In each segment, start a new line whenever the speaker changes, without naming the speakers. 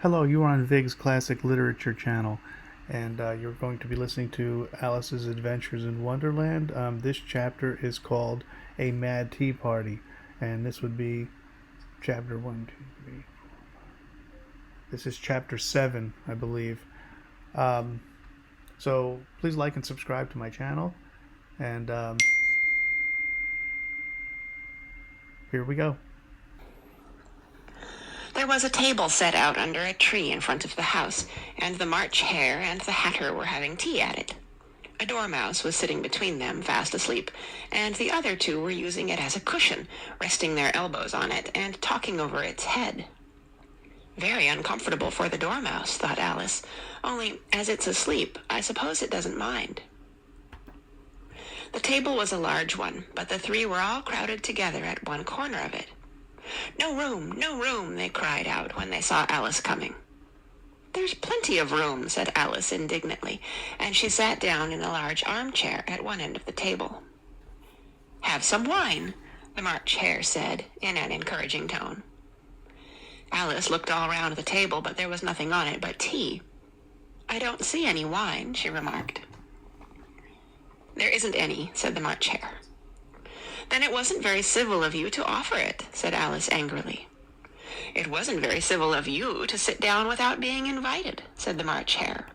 Hello, you are on Vig's Classic Literature channel, and you're going to be listening to Alice's Adventures in Wonderland. This chapter is called A Mad Tea Party, and this would be chapter 1, 2, 3. This is chapter 7, I believe. So please like and subscribe to my channel, and here we go.
There was a table set out under a tree in front of the house, and the March Hare and the Hatter were having tea at it. A dormouse was sitting between them, fast asleep, and the other two were using it as a cushion, resting their elbows on it and talking over its head. Very uncomfortable for the dormouse, thought Alice, only as it's asleep, I suppose it doesn't mind. The table was a large one, but the three were all crowded together at one corner of it. No room, they cried out when they saw Alice coming. There's plenty of room, said Alice indignantly, and she sat down in a large armchair at one end of the table. Have some wine, the March Hare said in an encouraging tone. Alice looked all round the table, but there was nothing on it but tea. I don't see any wine, she remarked. There isn't any, said the March Hare. Then it wasn't very civil of you to offer it, said Alice angrily. It wasn't very civil of you to sit down without being invited, said the March Hare.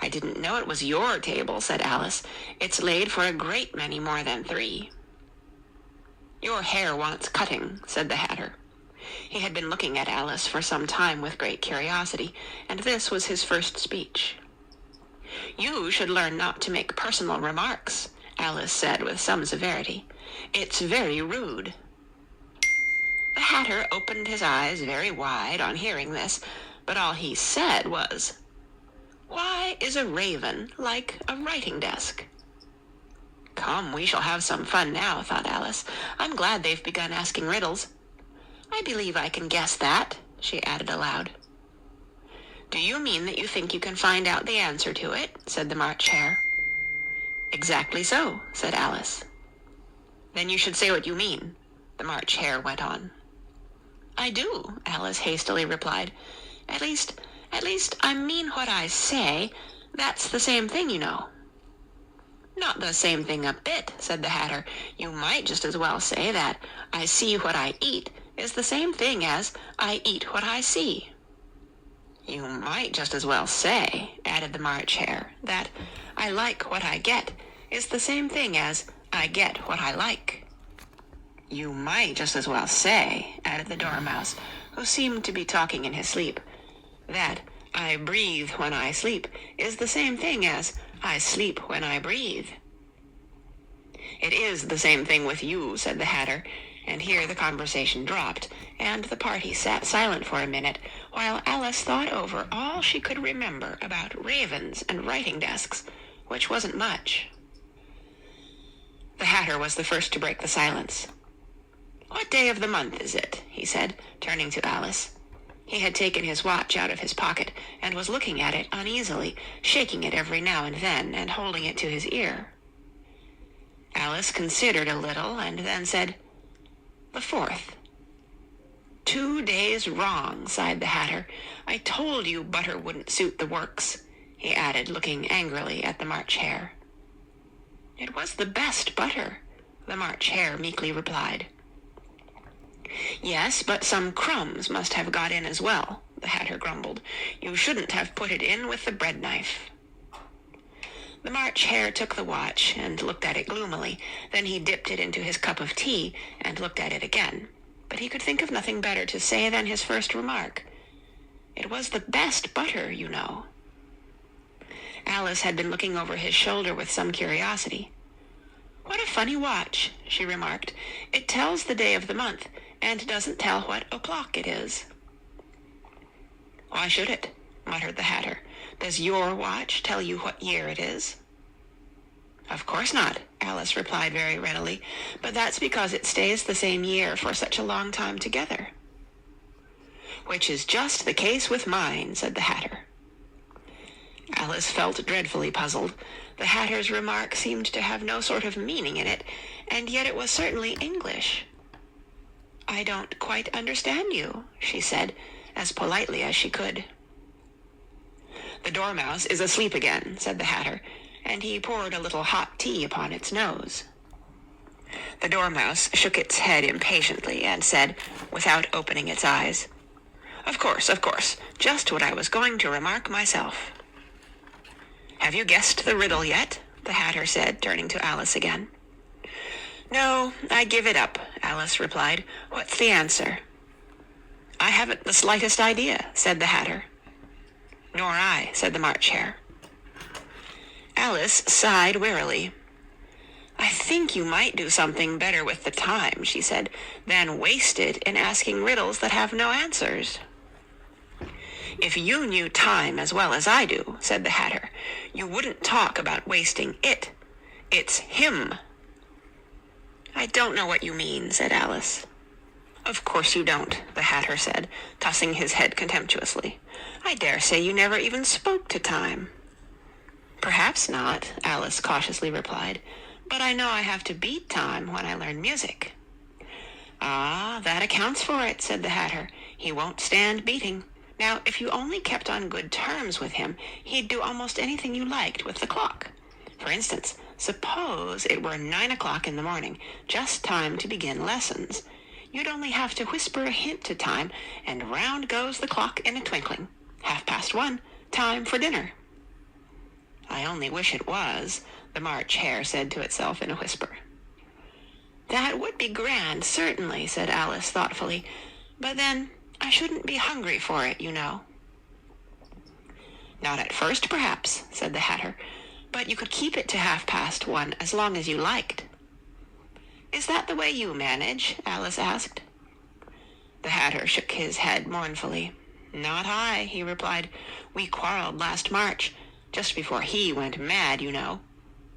I didn't know it was your table, said Alice. It's laid for a great many more than 3. Your hair wants cutting, said the Hatter. He had been looking at Alice for some time with great curiosity, and this was his first speech. You should learn not to make personal remarks, Alice said with some severity. It's very rude. The Hatter opened his eyes very wide on hearing this, but all he said was, Why is a raven like a writing desk? Come, we shall have some fun now, thought Alice. I'm glad they've begun asking riddles. I believe I can guess that, she added aloud. Do you mean that you think you can find out the answer to it? Said the March Hare. Exactly so, said Alice. Then you should say what you mean, the March Hare went on. I do, Alice hastily replied. At least I mean what I say. That's the same thing, you know. Not the same thing a bit, said the Hatter. You might just as well say that I see what I eat is the same thing as I eat what I see. You might just as well say, added the March Hare, that I like what I get is the same thing as I get what I like. You might just as well say, added the Dormouse, who seemed to be talking in his sleep, that I breathe when I sleep is the same thing as I sleep when I breathe. It is the same thing with you, said the Hatter, and here the conversation dropped, and the party sat silent for a minute, while Alice thought over all she could remember about ravens and writing desks, which wasn't much. The Hatter was the first to break the silence. What day of the month is it? He said, turning to Alice. He had taken his watch out of his pocket and was looking at it uneasily, shaking it every now and then and holding it to his ear. Alice considered a little and then said, The 4th. 2 days wrong, sighed the Hatter. I told you butter wouldn't suit the works, he added, looking angrily at the March Hare. It was the best butter, the March Hare meekly replied. Yes, but some crumbs must have got in as well, the Hatter grumbled. You shouldn't have put it in with the bread knife. The March Hare took the watch and looked at it gloomily. Then he dipped it into his cup of tea and looked at it again. But he could think of nothing better to say than his first remark. It was the best butter, you know. Alice had been looking over his shoulder with some curiosity. What a funny watch, she remarked. It tells the day of the month, and doesn't tell what o'clock it is. Why should it? Muttered the Hatter. Does your watch tell you what year it is? Of course not, Alice replied very readily, but that's because it stays the same year for such a long time together. Which is just the case with mine, said the Hatter. Alice felt dreadfully puzzled. The Hatter's remark seemed to have no sort of meaning in it, and yet it was certainly English. I don't quite understand you, she said, as politely as she could. "The Dormouse is asleep again," said the Hatter, and he poured a little hot tea upon its nose. The Dormouse shook its head impatiently and said, without opening its eyes, of course, just what I was going to remark myself." "Have you guessed the riddle yet?" the Hatter said, turning to Alice again. "No, I give it up," Alice replied. "What's the answer?" "I haven't the slightest idea," said the Hatter. "Nor I," said the March Hare. Alice sighed wearily. "I think you might do something better with the time," she said, "than waste it in asking riddles that have no answers." "If you knew time as well as I do," said the Hatter, "you wouldn't talk about wasting it. It's him." "I don't know what you mean," said Alice. "Of course you don't," the Hatter said, tossing his head contemptuously. "I dare say you never even spoke to time." "Perhaps not," Alice cautiously replied, "but I know I have to beat time when I learn music." "Ah, that accounts for it," said the Hatter. "He won't stand beating. Now, if you only kept on good terms with him, he'd do almost anything you liked with the clock. For instance, suppose it were 9 o'clock in the morning, just time to begin lessons. You'd only have to whisper a hint to time, and round goes the clock in a twinkling. 1:30, time for dinner." "I only wish it was," the March Hare said to itself in a whisper. "That would be grand, certainly," said Alice thoughtfully. "But then, I shouldn't be hungry for it, you know." "Not at first, perhaps," said the Hatter, "but you could keep it to 1:30 as long as you liked." "Is that the way you manage?" Alice asked. The Hatter shook his head mournfully. "Not I," he replied. "We quarreled last March, just before he went mad, you know,"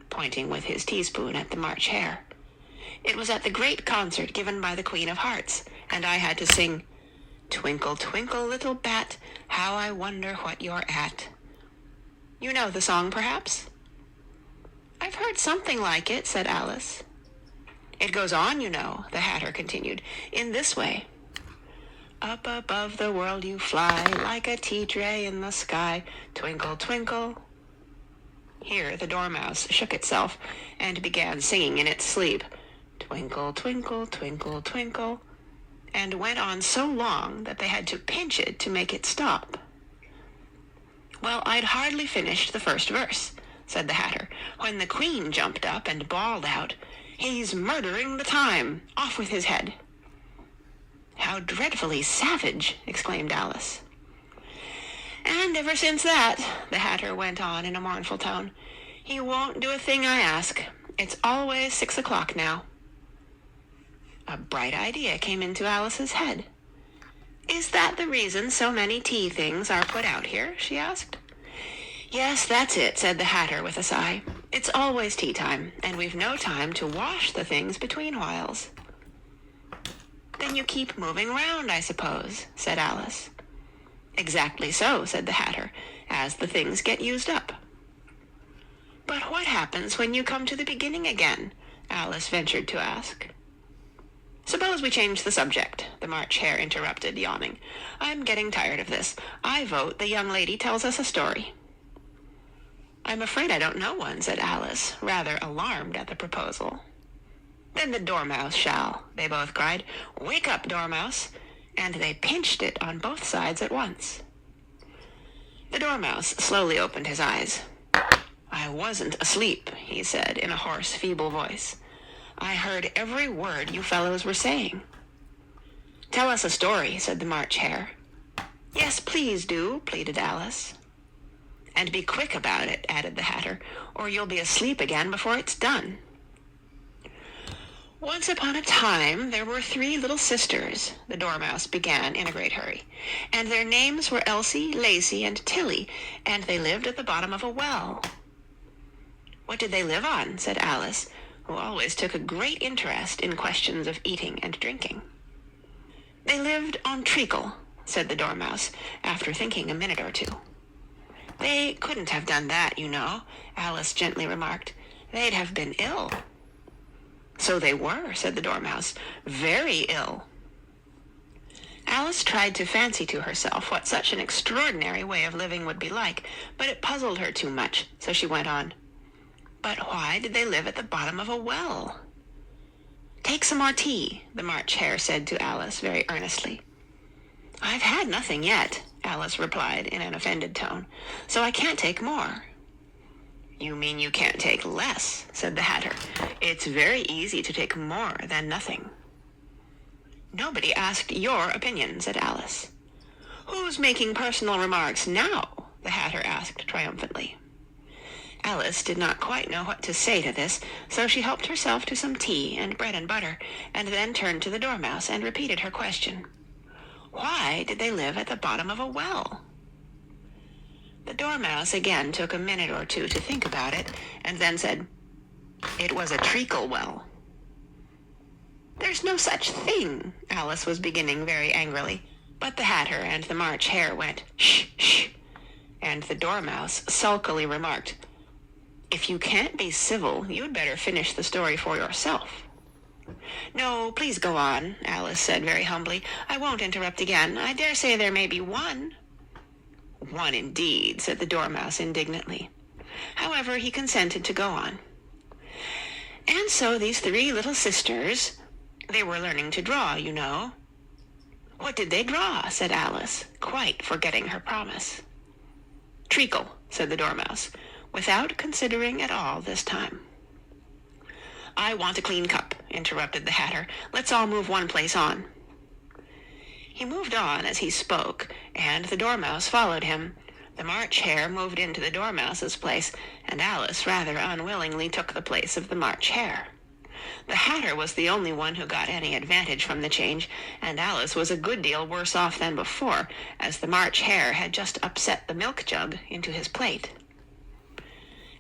pointing with his teaspoon at the March Hare. "It was at the great concert given by the Queen of Hearts, and I had to sing, 'Twinkle, twinkle, little bat, how I wonder what you're at.' You know the song, perhaps?" "I've heard something like it," said Alice. "It goes on, you know," the Hatter continued, "in this way. Up above the world you fly, like a tea tray in the sky, twinkle, twinkle." Here the Dormouse shook itself and began singing in its sleep, "Twinkle, twinkle, twinkle, twinkle," and went on so long that they had to pinch it to make it stop. "Well, I'd hardly finished the first verse," said the Hatter, "when the Queen jumped up and bawled out, 'He's murdering the time! Off with his head!'" "How dreadfully savage!" exclaimed Alice. "And ever since that," the Hatter went on in a mournful tone, "he won't do a thing I ask. It's always 6 o'clock now." A bright idea came into Alice's head. "Is that the reason so many tea things are put out here?" she asked. "Yes, that's it," said the Hatter with a sigh. "It's always tea time, and we've no time to wash the things between whiles." "Then you keep moving round, I suppose," said Alice. "Exactly so," said the Hatter, "as the things get used up." "But what happens when you come to the beginning again?" Alice ventured to ask. "Suppose we change the subject," the March Hare interrupted, yawning. "I'm getting tired of this. I vote the young lady tells us a story." "I'm afraid I don't know one," said Alice, rather alarmed at the proposal. "Then the Dormouse shall," they both cried. "Wake up, Dormouse!" And they pinched it on both sides at once. The Dormouse slowly opened his eyes. "I wasn't asleep," he said in a hoarse, feeble voice. "I heard every word you fellows were saying." "Tell us a story," said the March Hare. "Yes, please do," pleaded Alice. "And be quick about it," added the Hatter, "or you'll be asleep again before it's done." "Once upon a time there were 3 little sisters," the Dormouse began in a great hurry, "and their names were Elsie, Lacie, and Tilly, and they lived at the bottom of a well." "What did they live on?" said Alice, who always took a great interest in questions of eating and drinking. "They lived on treacle," said the Dormouse, after thinking a minute or two. "They couldn't have done that, you know," Alice gently remarked. "They'd have been ill." "So they were," said the Dormouse, "very ill." Alice tried to fancy to herself what such an extraordinary way of living would be like, but it puzzled her too much, so she went on. But why did they live at the bottom of a well? "Take some more tea," the March Hare said to Alice very earnestly. "I've had nothing yet," Alice replied in an offended tone, "so I can't take more." "You mean you can't take less," said the Hatter. "It's very easy to take more than nothing." "Nobody asked your opinion," said Alice. "Who's making personal remarks now?" the Hatter asked triumphantly. Alice did not quite know what to say to this, so she helped herself to some tea and bread and butter, and then turned to the Dormouse and repeated her question. Why did they live at the bottom of a well? The Dormouse again took a minute or two to think about it, and then said, "It was a treacle well." "There's no such thing," Alice was beginning very angrily, but the Hatter and the March Hare went, "Shh, shh," and the Dormouse sulkily remarked, "If you can't be civil, you'd better finish the story for yourself." "No, please go on," Alice said very humbly. "I won't interrupt again. I dare say there may be one." "One indeed," said the Dormouse indignantly. However, he consented to go on. "And so these three little sisters, they were learning to draw, you know." "What did they draw?" said Alice, quite forgetting her promise. "Treacle," said the Dormouse, without considering at all this time. "I want a clean cup," interrupted the Hatter. "Let's all move one place on." He moved on as he spoke, and the Dormouse followed him. The March Hare moved into the Dormouse's place, and Alice rather unwillingly took the place of the March Hare. The Hatter was the only one who got any advantage from the change, and Alice was a good deal worse off than before, as the March Hare had just upset the milk jug into his plate.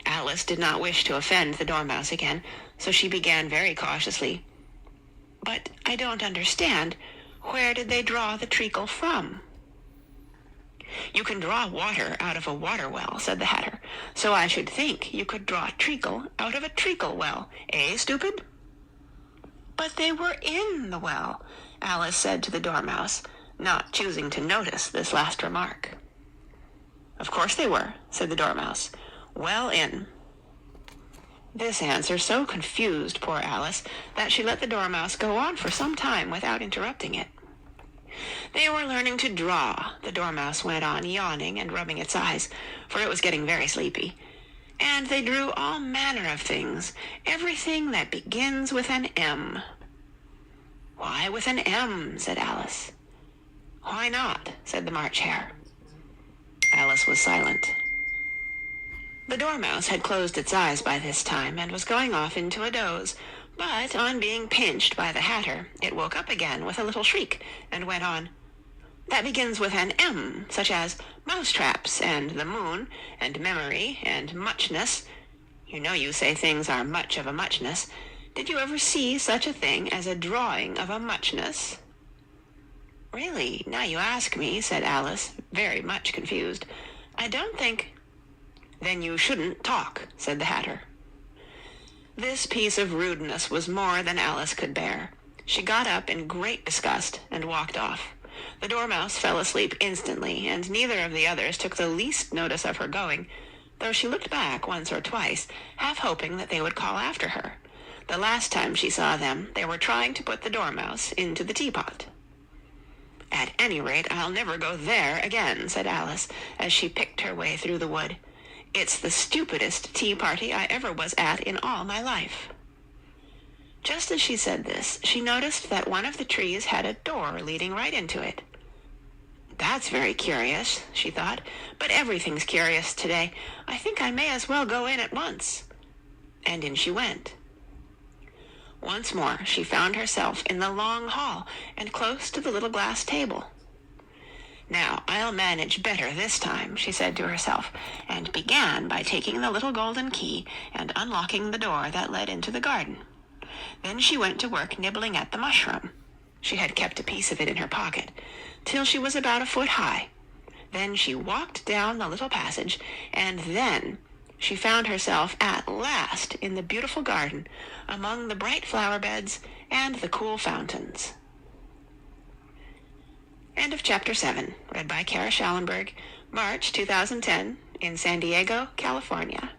Alice did not wish to offend the Dormouse again, so she began very cautiously. "But I don't understand. Where did they draw the treacle from?" "You can draw water out of a water well," said the Hatter, "so I should think you could draw treacle out of a treacle well. Eh, stupid?" "But they were in the well," Alice said to the Dormouse, not choosing to notice this last remark. "Of course they were," said the Dormouse. "Well in." This answer so confused poor Alice that she let the Dormouse go on for some time without interrupting it. "They were learning to draw," the Dormouse went on, yawning and rubbing its eyes, for it was getting very sleepy. "And they drew all manner of things, everything that begins with an M." "Why with an M?" said Alice. "Why not?" said the March Hare. Alice was silent. The Dormouse had closed its eyes by this time and was going off into a doze, but on being pinched by the Hatter, it woke up again with a little shriek and went on. "That begins with an M, such as mousetraps and the moon and memory and muchness. You know you say things are much of a muchness. Did you ever see such a thing as a drawing of a muchness?" "Really, now you ask me," said Alice, very much confused. "I don't think—" "Then you shouldn't talk," said the Hatter. This piece of rudeness was more than Alice could bear. She got up in great disgust and walked off. The Dormouse fell asleep instantly, and neither of the others took the least notice of her going, though she looked back once or twice, half hoping that they would call after her. The last time she saw them, they were trying to put the Dormouse into the teapot. "At any rate, I'll never go there again," said Alice, as she picked her way through the wood. "It's the stupidest tea party I ever was at in all my life." Just as she said this, she noticed that one of the trees had a door leading right into it. "That's very curious," she thought, "but everything's curious today. I think I may as well go in at once." And in she went. Once more she found herself in the long hall and close to the little glass table. "Now I'll manage better this time," she said to herself, and began by taking the little golden key and unlocking the door that led into the garden. Then she went to work nibbling at the mushroom. She had kept a piece of it in her pocket, till she was about a foot high. Then she walked down the little passage, and then she found herself at last in the beautiful garden, among the bright flower beds and the cool fountains. End of Chapter 7. Read by Kara Schallenberg. March 2010 in San Diego, California.